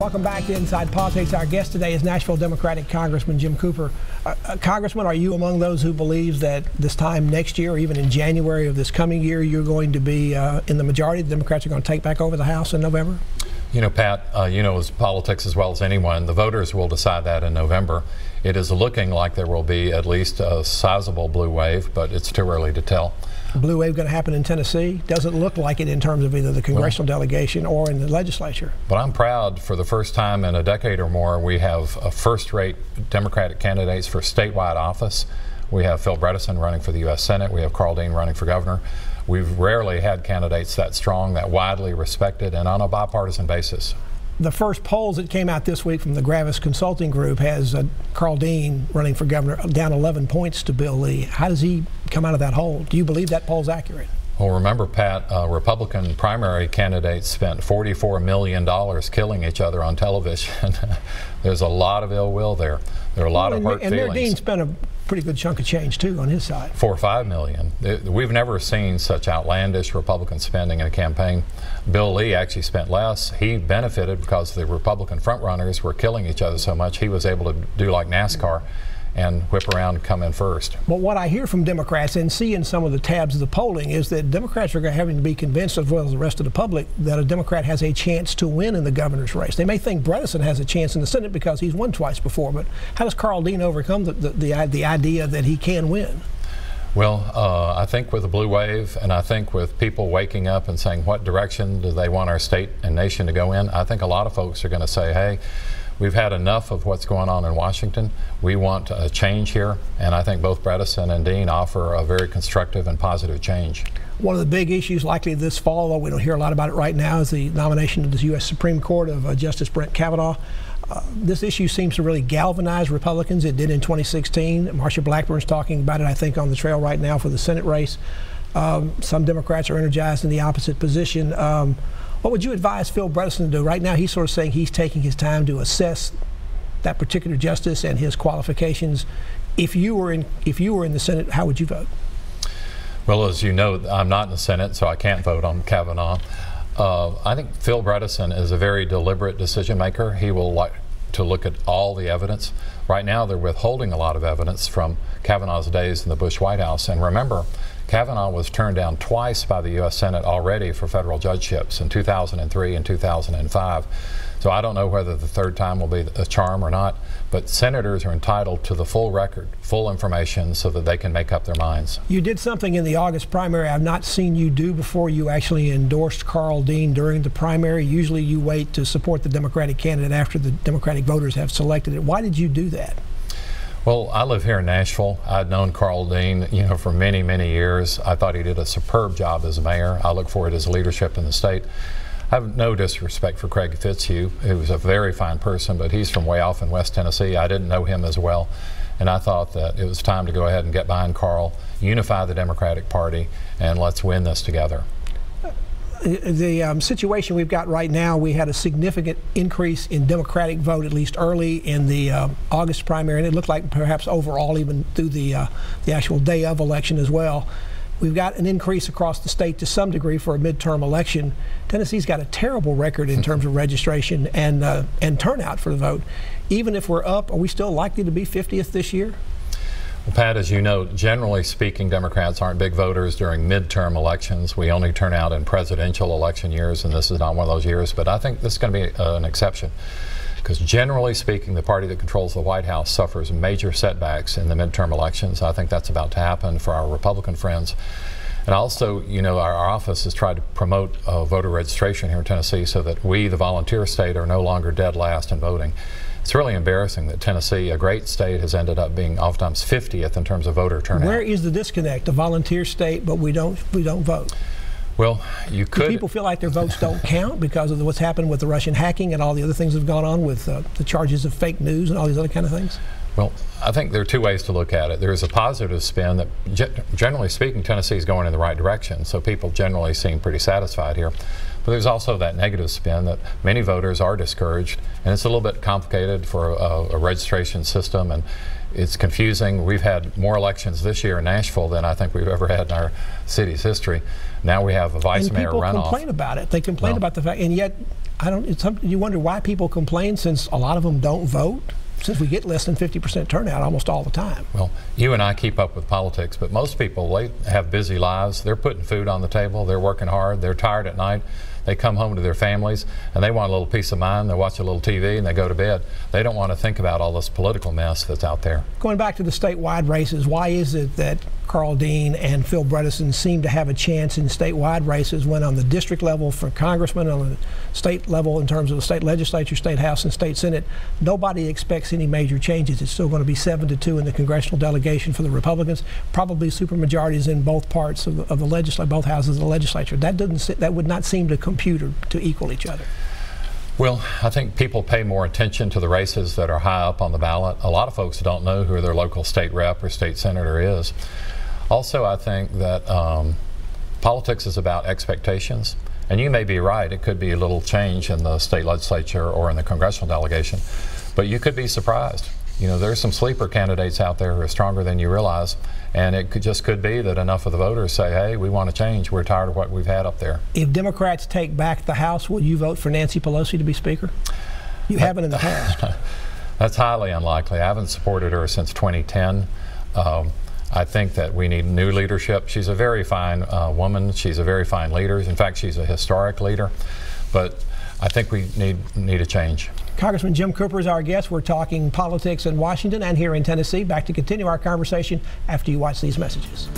Welcome back to Inside Politics. Our guest today is Nashville Democratic Congressman Jim Cooper. Congressman, are you among those who believes that this time next year, or even in January of this coming year, you're going to be in the majority? The Democrats are going to take back over the House in November? You know, Pat, you know politics as well as anyone. The voters will decide that in November. It is looking like there will be at least a sizable blue wave, but it's too early to tell. Blue wave going to happen in Tennessee? Doesn't look like it in terms of either the congressional delegation or in the legislature. But I'm proud, for the first time in a decade or more, we have first-rate Democratic candidates for statewide office. We have Phil Bredesen running for the U.S. Senate. We have Karl Dean running for governor. We've rarely had candidates that strong, that widely respected, and on a bipartisan basis. The first polls that came out this week from the Gravis Consulting Group has Karl Dean running for governor down 11 points to Bill Lee. How does he come out of that hole? Do you believe that poll's accurate? Well, remember, Pat, Republican primary candidates spent $44 million killing each other on television. There's a lot of ill will there. There are a lot of hurt feelings. And Mayor Dean spent a pretty good chunk of change, too, on his side. $4 or $5 million. We've never seen such outlandish Republican spending in a campaign. Bill Lee actually spent less. He benefited because the Republican frontrunners were killing each other so much. He was able to do like NASCAR and whip around and come in first. Well, what I hear from Democrats and see in some of the tabs of the polling is that Democrats are having to be convinced, as well as the rest of the public, that a Democrat has a chance to win in the governor's race. They may think Bredesen has a chance in the Senate because he's won twice before, but how does Karl Dean overcome the idea that he can win? Well, I think with the blue wave, and I think with people waking up and saying, what direction do they want our state and nation to go in? I think a lot of folks are going to say, hey, we've had enough of what's going on in Washington. We want a change here, and I think both Bredesen and Dean offer a very constructive and positive change. One of the big issues likely this fall, though we don't hear a lot about it right now, is the nomination of the U.S. Supreme Court of Justice Brent Kavanagh. This issue seems to really galvanize Republicans. It did in 2016. Marsha Blackburn's talking about it, I think, on the trail right now for the Senate race. Some Democrats are energized in the opposite position. What would you advise Phil Bredesen to do? Right now, he's sort of saying he's taking his time to assess that particular justice and his qualifications. If you were in the Senate, how would you vote? Well, as you know, I'm not in the Senate, so I can't vote on Kavanaugh. I think Phil Bredesen is a very deliberate decision maker. He will like to look at all the evidence. Right now, they're withholding a lot of evidence from Kavanaugh's days in the Bush White House. And remember, Kavanagh was turned down twice by the U.S. Senate already for federal judgeships in 2003 and 2005. So I don't know whether the third time will be a charm or not, but senators are entitled to the full record, full information, so that they can make up their minds. You did something in the August primary I've not seen you do before. You actually endorsed Karl Dean during the primary. Usually you wait to support the Democratic candidate after the Democratic voters have selected it. Why did you do that? Well, I live here in Nashville. I'd known Karl Dean, for many, many years. I thought he did a superb job as mayor. I look forward to his leadership in the state. I have no disrespect for Craig Fitzhugh, who's a very fine person, but he's from way off in West Tennessee. I didn't know him as well, and I thought that it was time to go ahead and get behind Karl, unify the Democratic Party, and let's win this together. The situation we've got right now, we had a significant increase in Democratic vote, at least early in the August primary, and it looked like perhaps overall even through the actual day of election as well. We've got an increase across the state to some degree for a midterm election. Tennessee's got a terrible record in terms of registration and turnout for the vote. Even if we're up, are we still likely to be 50th this year? Well, Pat, as you know, generally speaking, Democrats aren't big voters during midterm elections. We only turn out in presidential election years, and this is not one of those years. But I think this is going to be an exception, because generally speaking, the party that controls the White House suffers major setbacks in the midterm elections. I think that's about to happen for our Republican friends. And also, our office has tried to promote voter registration here in Tennessee so that we, the volunteer state, are no longer dead last in voting. It's really embarrassing that Tennessee, a great state, has ended up being oftentimes 50th in terms of voter turnout. Where is the disconnect? A volunteer state, but we don't vote. Well, you could. Do people feel like their votes don't count because of what's happened with the Russian hacking and all the other things that have gone on with the charges of fake news and all these other kind of things? Well, I think there are two ways to look at it. There is a positive spin that, generally speaking, Tennessee is going in the right direction, so people generally seem pretty satisfied here. But there's also that negative spin that many voters are discouraged, and it's a little bit complicated for a registration system, and it's confusing. We've had more elections this year in Nashville than I think we've ever had in our city's history. Now we have a vice mayor runoff. And people complain about it. They complain about the fact, and yet You wonder why people complain, since a lot of them don't vote, since we get less than 50% turnout almost all the time. Well, you and I keep up with politics, but most people, they have busy lives. They're putting food on the table. They're working hard. They're tired at night. They come home to their families, and they want a little peace of mind. They watch a little TV, and they go to bed. They don't want to think about all this political mess that's out there. Going back to the statewide races, why is it that Carl Dean and Phil Bredesen seem to have a chance in statewide races when on the district level for congressmen, on the state level in terms of the state legislature, state house, and state senate, nobody expects any major changes? It's still going to be 7-2 in the congressional delegation for the Republicans, probably supermajorities in both parts of the legislature, both houses of the legislature. That would not seem to compute or to equal each other. Well, I think people pay more attention to the races that are high up on the ballot. A lot of folks don't know who their local state rep or state senator is. Also, I think that politics is about expectations. And you may be right, it could be a little change in the state legislature or in the congressional delegation, but you could be surprised. You know, there's some sleeper candidates out there who are stronger than you realize, and it could be that enough of the voters say, hey, we want to change. We're tired of what we've had up there. If Democrats take back the House, will you vote for Nancy Pelosi to be Speaker? You haven't in the past. That's highly unlikely. I haven't supported her since 2010. I think that we need new leadership. She's a very fine woman. She's a very fine leader. In fact, she's a historic leader. But I think we need a change. Congressman Jim Cooper is our guest. We're talking politics in Washington and here in Tennessee. Back to continue our conversation after you watch these messages.